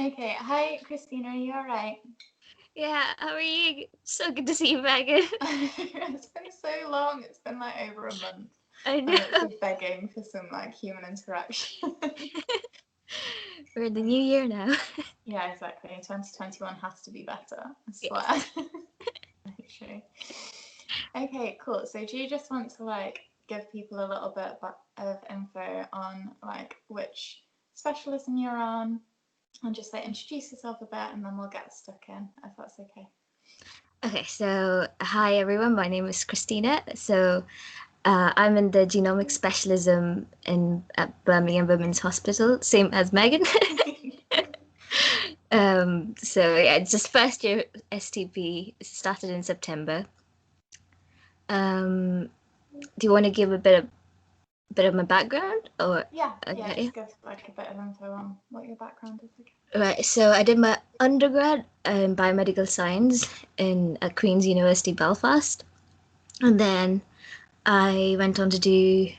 Okay, hi Christina, are you alright? Yeah, how are you? So good to see you, Megan. It's been so long, it's been like over a month. I I'm know. literally begging for some like human interaction. We're in the new year now. Yeah, exactly. 2021 has to be better, I swear. Yes. Literally. Okay, cool. So do you just want to like give people a little bit of info on like which specialism you're on and just like introduce yourself a bit and then we'll get stuck in if that's okay. Okay, so hi everyone. My name is Christina. I'm in the genomics specialism in at Birmingham Women's Hospital, same as Megan. Yeah, it's just first year STP started in September. Um, do you want to give a bit of my background or yeah, yeah? just give like a bit of info on what your background is again. Right, so I did my undergrad in biomedical science in at Queen's University Belfast, and then I went on to do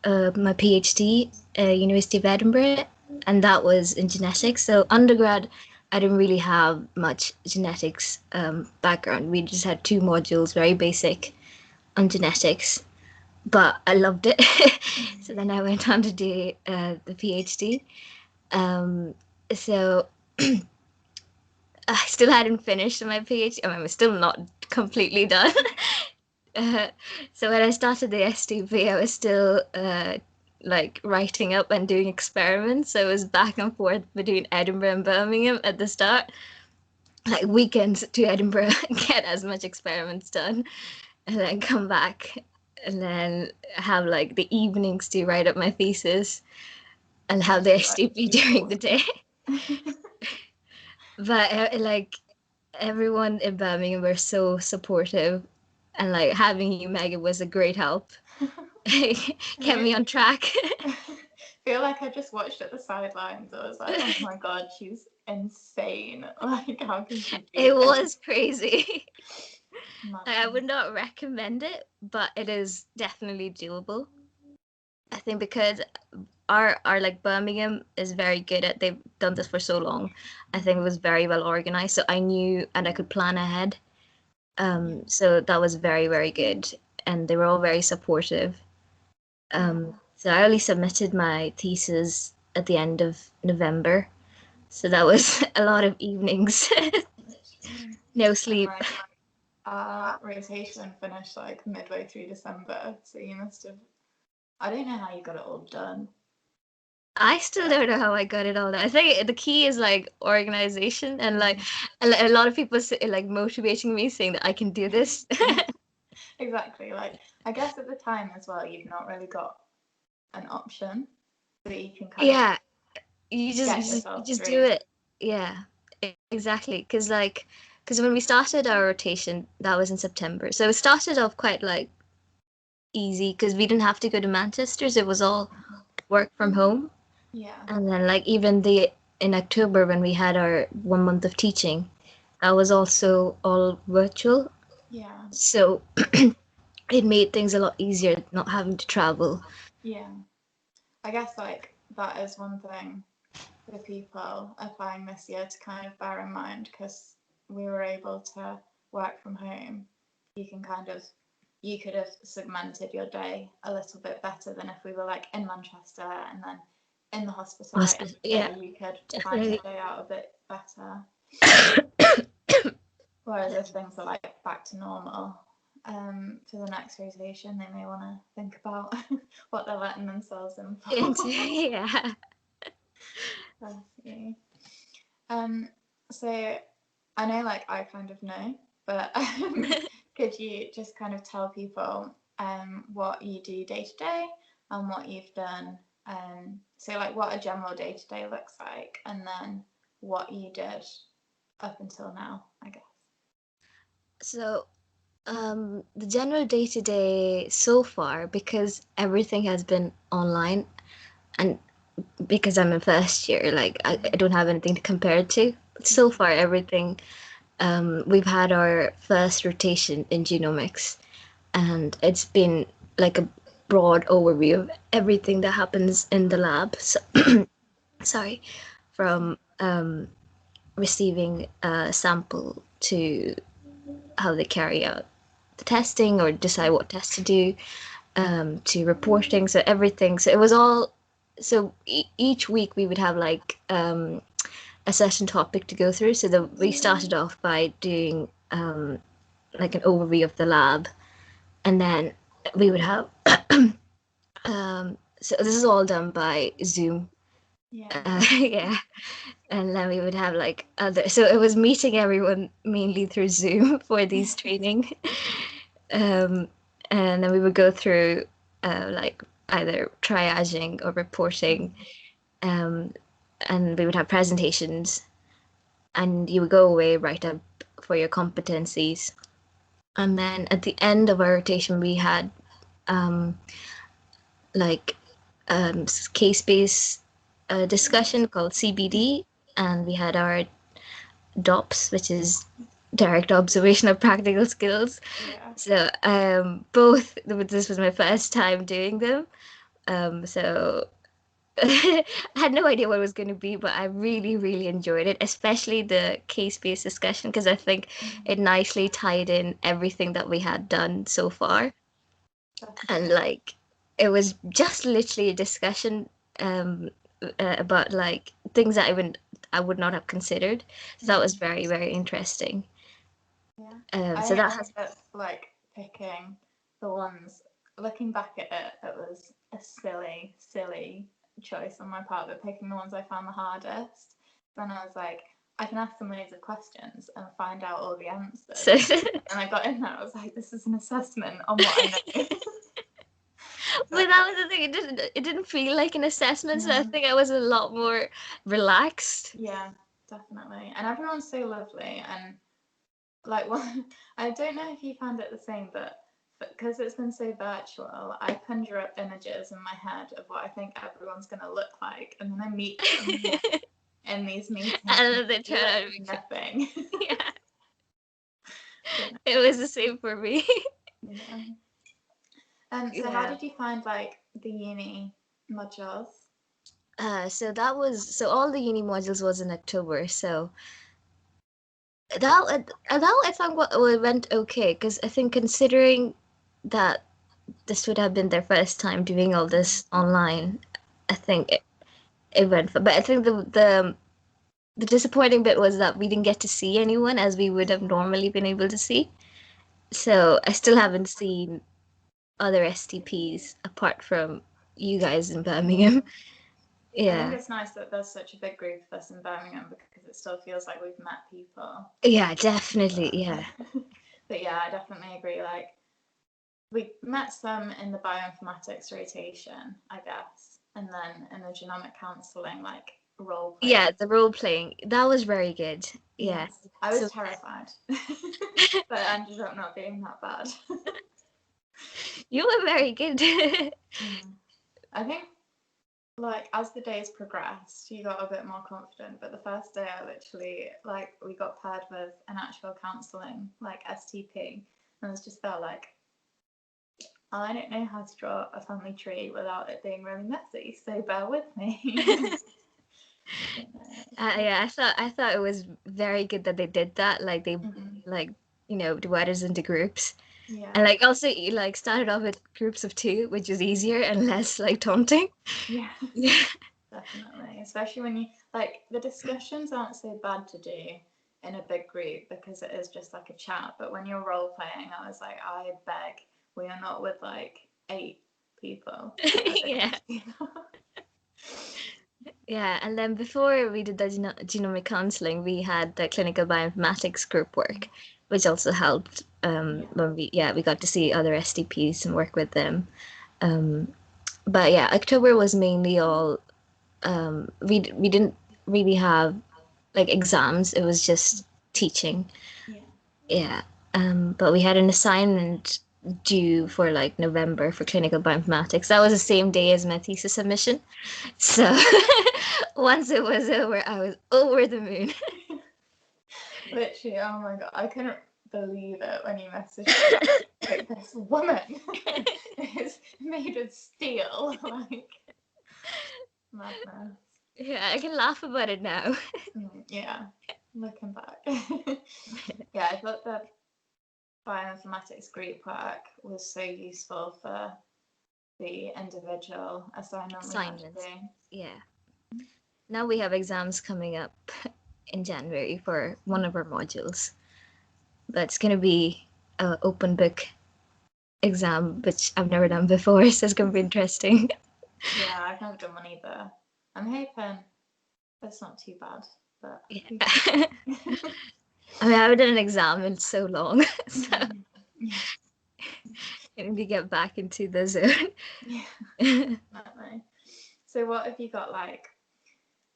my PhD at University of Edinburgh, and that was in genetics. So undergrad, I didn't really have much genetics background. We just had two modules, very basic on genetics, but I loved it. So then I went on to do the PhD. Um, so I still hadn't finished my PhD. I mean, I'm still not completely done. uh, so when I started the STP, I was still like writing up and doing experiments. So it was back and forth between Edinburgh and Birmingham at the start, like weekends to Edinburgh, get as much experiments done, and then come back, and then have like the evenings to write up my thesis, and have the STP during the day. But like everyone in Birmingham were so supportive, and like having you, Megan, was a great help. Kept me on track. I feel like I just watched at the sidelines. I was like, oh my god, she's insane. Like, how can she do It this? was crazy. Like, I Imagine. would not recommend it, but it is definitely doable. I think because our like Birmingham is very good at they've done this for so long. I think it was very well organized, so I knew and I could plan ahead. So that was very, very good, and they were all very supportive. So I only submitted my thesis at the end of November, so that was a lot of evenings, no And sleep. like our rotation finished like midway through December, so you must have. I don't know how you got it all done. I still don't know how I got it all done. I think the key is like organization and like a lot of people like motivating me, saying that I can do this. Exactly. Like, I guess at the time as well, you've not really got an option, so you can kind of Yeah, you just you get just you yourself just do through. it. Yeah, exactly. Because when we started our rotation, that was in September. So it started off quite like easy because we didn't have to go to Manchester. So it was all work from home. Yeah. And then like even the in October when we had our 1 month of teaching, that was also all virtual. Yeah. So it made things a lot easier not having to travel. Yeah. I guess like that is one thing for people applying this year to kind of bear in mind because we were able to work from home. You can kind of you could have segmented your day a little bit better than if we were like in Manchester and then in the hospital like Hospital, every yeah, day. You could plan your definitely. day out a bit better. Whereas if things are like back to normal, for the next rotation, they may want to think about what they're letting themselves in for. Yeah. Bless you. Um, so I know, like, I kind of know, but could you just kind of tell people what you do day to day and what you've done? So, like, what a general day to day looks like, and then what you did up until now, I guess. So, the general day to day so far, because everything has been online, and because I'm in first year, like I don't have anything to compare it to. So far, everything, we've had our first rotation in genomics, and it's been like a broad overview of everything that happens in the lab. So, sorry, from receiving a sample to how they carry out the testing or decide what test to do, to reporting, so everything. So it was all. So each week we would have like a session topic to go through. So we started off by doing like an overview of the lab, and then we would have so this is all done by Zoom. Yeah. Yeah, and then we would have like other. So it was meeting everyone mainly through Zoom for these training, um, and then we would go through like either triaging or reporting, um, and we would have presentations, and you would go away, write up for your competencies, and then at the end of our rotation we had um, like case-based discussion called CBD, and we had our DOPS, which is direct observation of practical skills. Yeah. So both, this was my first time doing them. So I had no idea what it was going to be, but I really, really enjoyed it, especially the case-based discussion, because I think it nicely tied in everything that we had done so far. And like, it was just literally a discussion um, about like things that I would not have considered. So that was very, very interesting. Yeah. So I that think has, that like picking the ones, looking back at it, it was a silly choice on my part, but picking the ones I found the hardest. Then I was like, I can ask them loads of questions and find out all the so answers. And I got in there, I was like, this is an assessment on what I know. but that was the thing. It didn't feel like an assessment, so I think I was a lot more relaxed. Yeah, definitely. And everyone's so lovely. And like, well, I don't know if you found it the same, but because it's been so virtual, I conjure up images in my head of what I think everyone's going to look like, and then I meet them in these meetings. And then they turn out to be nothing. yeah. So, It was the same for me. yeah. So how did you find like the uni modules? So all the uni modules was in October. So that I think what went okay, because I think considering that this would have been their first time doing all this online, I think it went. But I think the disappointing bit was that we didn't get to see anyone as we would have normally been able to see. So I still haven't seen other STPs apart from you guys in Birmingham. I think Yeah. it's nice that there's such a big group of us in Birmingham because it still feels like we've met people. Yeah, definitely. Yeah. But yeah, I definitely agree. Like, we met some in the bioinformatics rotation, I guess, and then in the genomic counselling, like role play. Yeah, the role playing. That was very good. Yeah. I was So terrified, but I ended up not being that bad. you were very good. I think, like, as the days progressed, you got a bit more confident. But the first day, I literally, like, we got paired with an actual counselling, like STP, and it just felt like, I don't know how to draw a family tree without it being really messy, so bear with me. Yeah, I thought it was very good that they did that. Like they like divided us into groups. Yeah. And like also you like started off with groups of two, which is easier and less like taunting. Yeah. Yeah. Definitely. Especially when you like the discussions aren't so bad to do in a big group because it is just like a chat. But when you're role playing, I was like, I beg, we are not with like 8 people. Yeah. Yeah, and then before we did the genomic counseling, we had the clinical bioinformatics group work, which also helped when we got to see other STPs and work with them. But yeah, October was mainly all we didn't really have like exams. It was just teaching. Yeah. But we had an assignment due for like November for clinical bioinformatics. That was the same day as my thesis submission. So once it was over, I was over the moon. Literally, oh my god, I couldn't believe it when you messaged me. Like, this woman is made of steel. Like, madness. Yeah, I can laugh about it now. Yeah, looking back. Yeah, I thought the bioinformatics group work was so useful for the individual assignment we had to Assignments. do. Yeah. Now we have exams coming up in January for one of our modules. But it's gonna be an open book exam, which I've never done before, so it's gonna be interesting. Yeah, I've never done one either. I'm hoping it's not too bad, but Yeah. we I mean, I haven't done an exam in so long, so yeah, I need to get back into the zone. yeah, definitely. So, what have you got like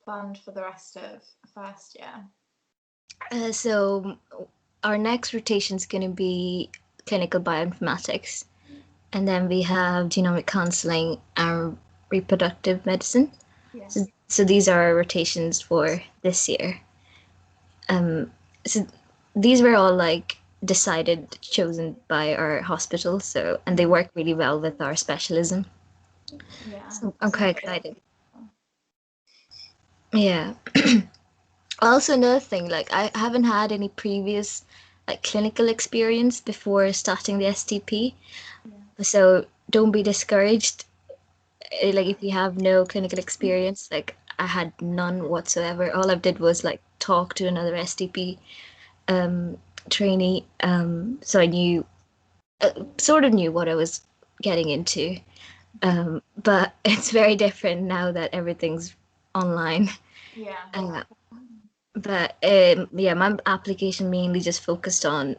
planned for the rest of first year? So our next rotation is going to be clinical bioinformatics, and then we have genomic counseling and reproductive medicine. Yeah, So these are our rotations for this year. So these were all like decided, chosen by our hospital. So and they work really well with our specialism. yeah. So I'm I think quite it is. excited. Yeah. Also, another thing, like I haven't had any previous like clinical experience before starting the STP. Yeah, So don't be discouraged. Like if you have no clinical experience, like I had none whatsoever. All I did was like talk to another STP um, trainee. So I knew, sort of knew what I was getting into. But it's very different now that everything's online. yeah, Uh, but yeah, my application mainly just focused on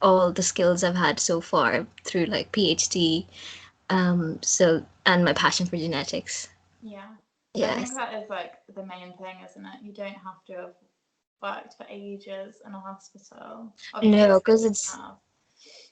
all the skills I've had so far through like PhD. So and my passion for genetics. yeah. I think Yes. that is like the main thing, isn't it? You don't have to have worked for ages in a hospital. Obviously, No, some because it's have,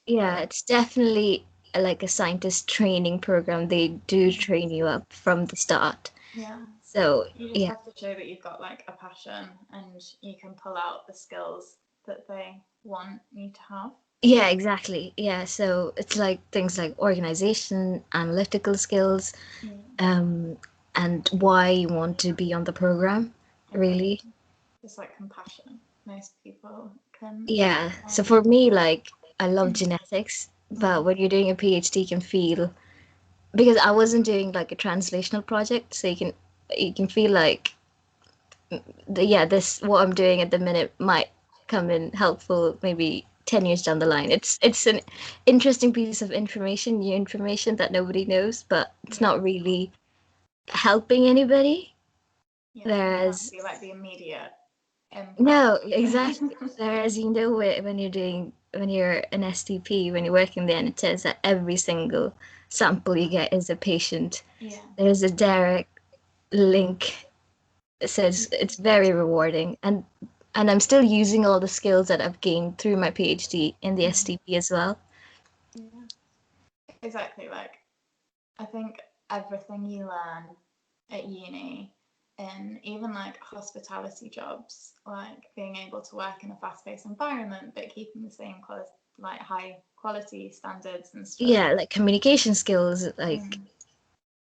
yeah, but it's definitely like a scientist training program. They do train you up from the start. yeah, So you just yeah. have to show that you've got like a passion and you can pull out the skills that they want you to have. Yeah, exactly. Yeah, so it's like things like organization, analytical skills, Yeah, um, and why you want to be on the program, exactly. really. Just like compassion. Most people can Yeah. So find. for me, like I love genetics, but when you're doing a PhD, you can feel because I wasn't doing like a translational project, so you can feel like yeah, this what I'm doing at the minute might come in helpful maybe 10 years down the line. It's an interesting piece of information, new information that nobody knows, but it's Yeah, not really helping anybody. yeah. You can't Whereas see like the immediate impact. no, exactly. Whereas when you're doing when you're an STP, when you're working the NHS, that every single sample you get is a patient. Yeah, There's a direct link. So it's very rewarding, and I'm still using all the skills that I've gained through my PhD in the STP as well. yeah. Exactly. Like I think everything you learn at uni and even like hospitality jobs, like being able to work in a fast-paced environment but keeping the same quality, like high quality standards and stuff. Yeah, like communication skills, like Mm,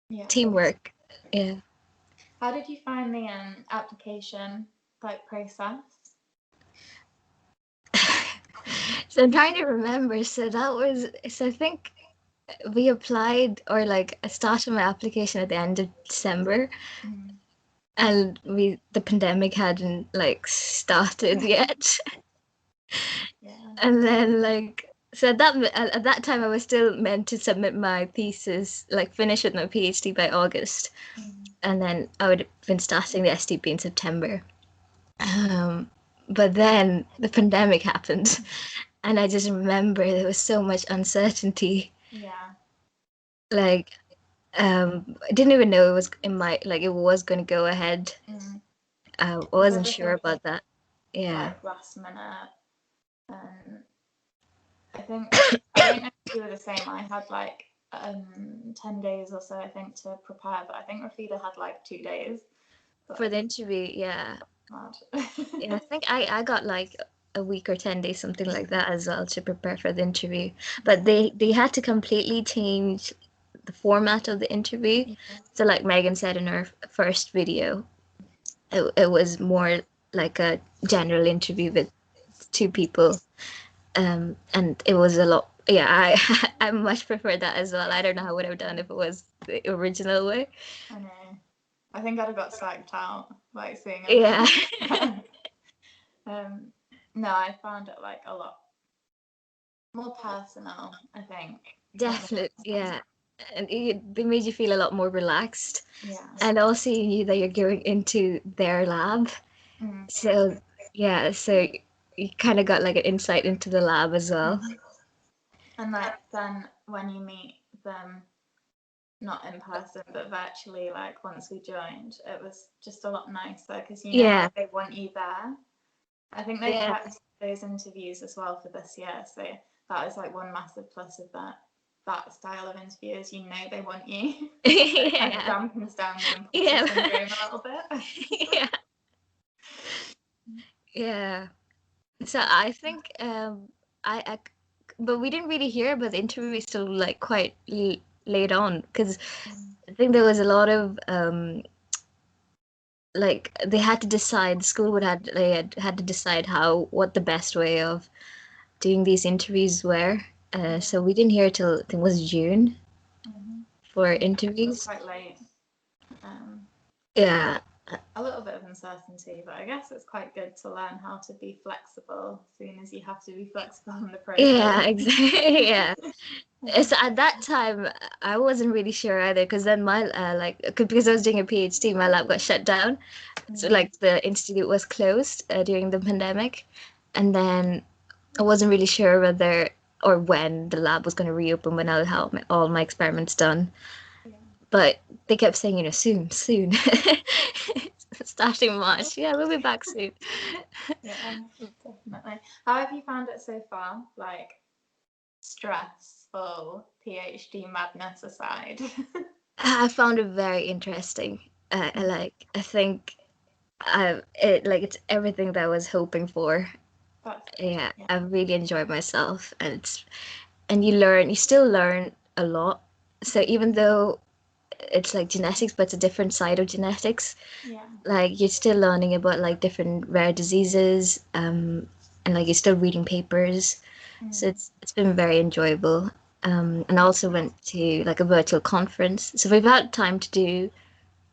yeah. teamwork. Yeah. How did you find the application like process? So I'm trying to remember. So I think we applied or like I started my application at the end of December, Mm, and the pandemic hadn't like started yet. yeah. And then like so at that time I was still meant to submit my thesis, like finish with my PhD by August, Mm, and then I would have been starting the STP in September. Um, but then the pandemic happened, and I just remember there was so much uncertainty. yeah. Like I didn't even know it was in my like it was going to go ahead. Mm. I Because wasn't sure everything came about that. Yeah. like last minute. And I think I don't know if you were the same. I had like 10 days or so I think to prepare, but I think Rafida had like 2 days. For So the interview, yeah. mad. Yeah, I think I got like a week or 10 days, something like that as well to prepare for the interview. But they had to completely change the format of the interview. Yeah. So like Megan said in her first video, it was more like a general interview with two people, and it was a lot. Yeah, I much prefer that as well. I don't know how I would have done if it was the original way. I know. I think I'd have got psyched out, like seeing Yeah. everyone. No, I found it like a lot more personal, I think. Definitely, yeah. And they made you feel a lot more relaxed. Yeah. And also you knew that you're going into their lab. So yeah, so you kind of got like an insight into the lab as well. And like then when you meet them, not in person but virtually, like once we joined, it was just a lot nicer because you know like, they want you there. I think they kept those interviews as well for this year, so that is like one massive plus of that style of interview is you know they want you. It kind of dampens down the imposter syndrome a little bit. Yeah. So I think I but we didn't really hear about the interview still like quite late on because I think there was a lot of like they had to decide, the school had to decide what the best way of doing these interviews were. So we didn't hear till I think it was June for interviews. Quite late. Yeah. A little bit of uncertainty, but I guess it's quite good to learn how to be flexible as soon as you have to be flexible in the process. Yeah, exactly. Yeah. So at that time, I wasn't really sure either because then my because I was doing a PhD, my lab got shut down. So like the institute was closed during the pandemic, and then I wasn't really sure whether or when the lab was going to reopen when I'll have all my experiments done. But they kept saying, soon, soon. Starting March. Yeah, we'll be back soon. Yeah, definitely. How have you found it so far? Like stressful PhD madness aside. I found it very interesting. I think it's everything that I was hoping for. Yeah, I've really enjoyed myself, and you still learn a lot. So even though it's like genetics, but it's a different side of genetics. Yeah. Like you're still learning about like different rare diseases, and like you're still reading papers. So it's been very enjoyable. And I also went to like a virtual conference. So we've had time to do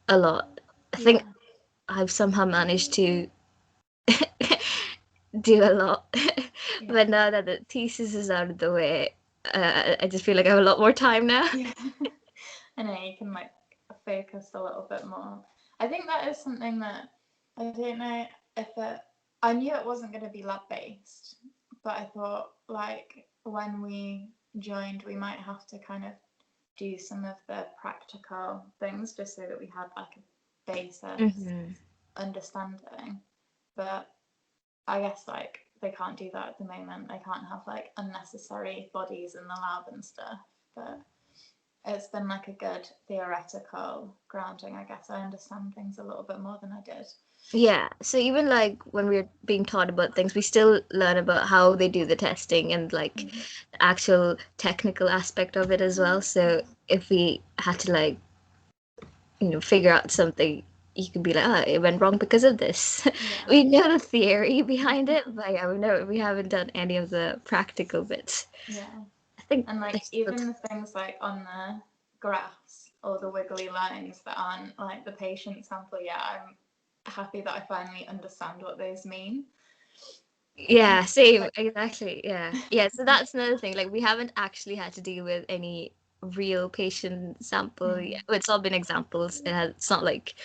a lot. I think I've somehow managed to do a lot. But now that the thesis is out of the way, I just feel like I have a lot more time now. Yeah. I know you can like focus a little bit more. I think that is something that I don't know if I knew it wasn't going to be lab based, but I thought like when we joined we might have to kind of do some of the practical things just so that we had like a basis understanding. But I guess like they can't do that at the moment. They can't have like unnecessary bodies in the lab and stuff. But it's been like a good theoretical grounding, I guess. I understand things a little bit more than I did. Yeah, so even like when we're being taught about things, we still learn about how they do the testing and like the actual technical aspect of it as well. So if we had to like, figure out something, you could be like, oh, it went wrong because of this. Yeah. We know the theory behind it, but yeah, we haven't done any of the practical bits. Yeah. I think and like even the things like on the graphs or the wiggly lines that aren't like the patient sample yet, I'm happy that I finally understand what those mean. Yeah, same, exactly. Yeah. So that's another thing. Like we haven't actually had to deal with any real patient sample yet. Well, it's all been examples. It's not like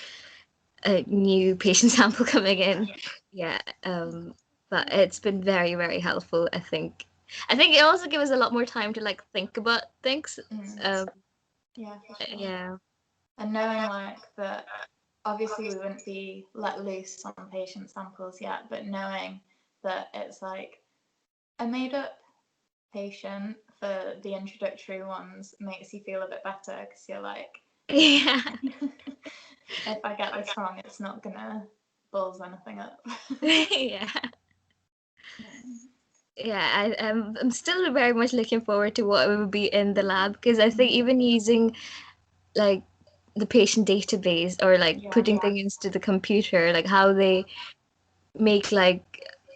a new patient sample coming in. Yeah. But it's been very, very helpful, I think. I think it also gives us a lot more time to like think about things. Yeah, for sure. Yeah. And knowing like that obviously we wouldn't be let loose on patient samples yet, but knowing that it's like a made up patient for the introductory ones makes you feel a bit better because you're like, Yeah. if I get this wrong, it's not gonna balls anything up. Yeah. yeah, I'm still very much looking forward to what would be in the lab, because I think even using like the patient database, or like Yeah. putting things into the computer, like how they make like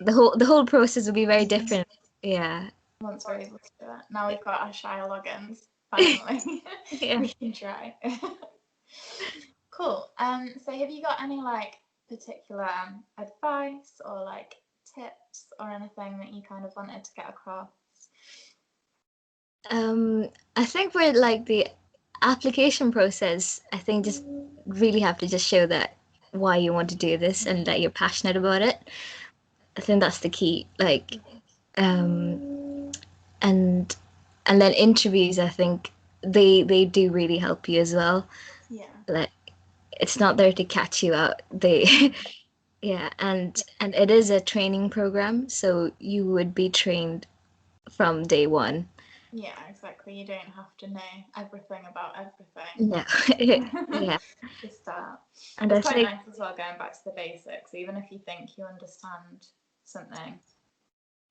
the whole process will be very different. Yeah. Once we're able to do it. Now we've got our Shire logins, finally. Yeah. We can try. Cool. So have you got any like particular advice or like tips or anything that you kind of wanted to get across? I think for like the application process, I think just really have to just show that why you want to do this and that you're passionate about it. I think that's the key. Like, and and then interviews, I think they do really help you as well. Yeah. Like, it's not there to catch you out. They yeah, and it is a training program, so you would be trained from day one. Yeah, exactly. You don't have to know everything about everything No. Yeah. to start. And It's I quite think, nice as well going back to the basics, even if you think you understand something,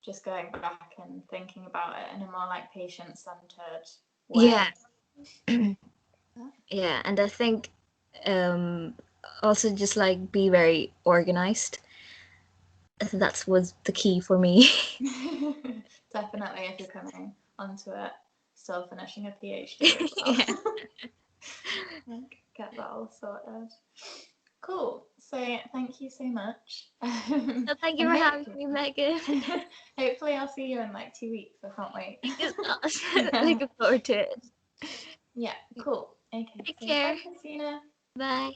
just going back and thinking about it in a more like patient-centered yeah, way. yeah, and I think um also just like be very organized. I think that's was the key for me. Definitely, if you're coming onto it, still finishing a PhD as well. Yeah. Like, get that all sorted. Cool. So thank you so much. So thank you And for having hopefully, me, Megan. hopefully I'll see you in like 2 weeks. I can't wait. Fingers crossed. Looking forward to it. Yeah, cool. Okay, Take so care. bye, Christina. Bye.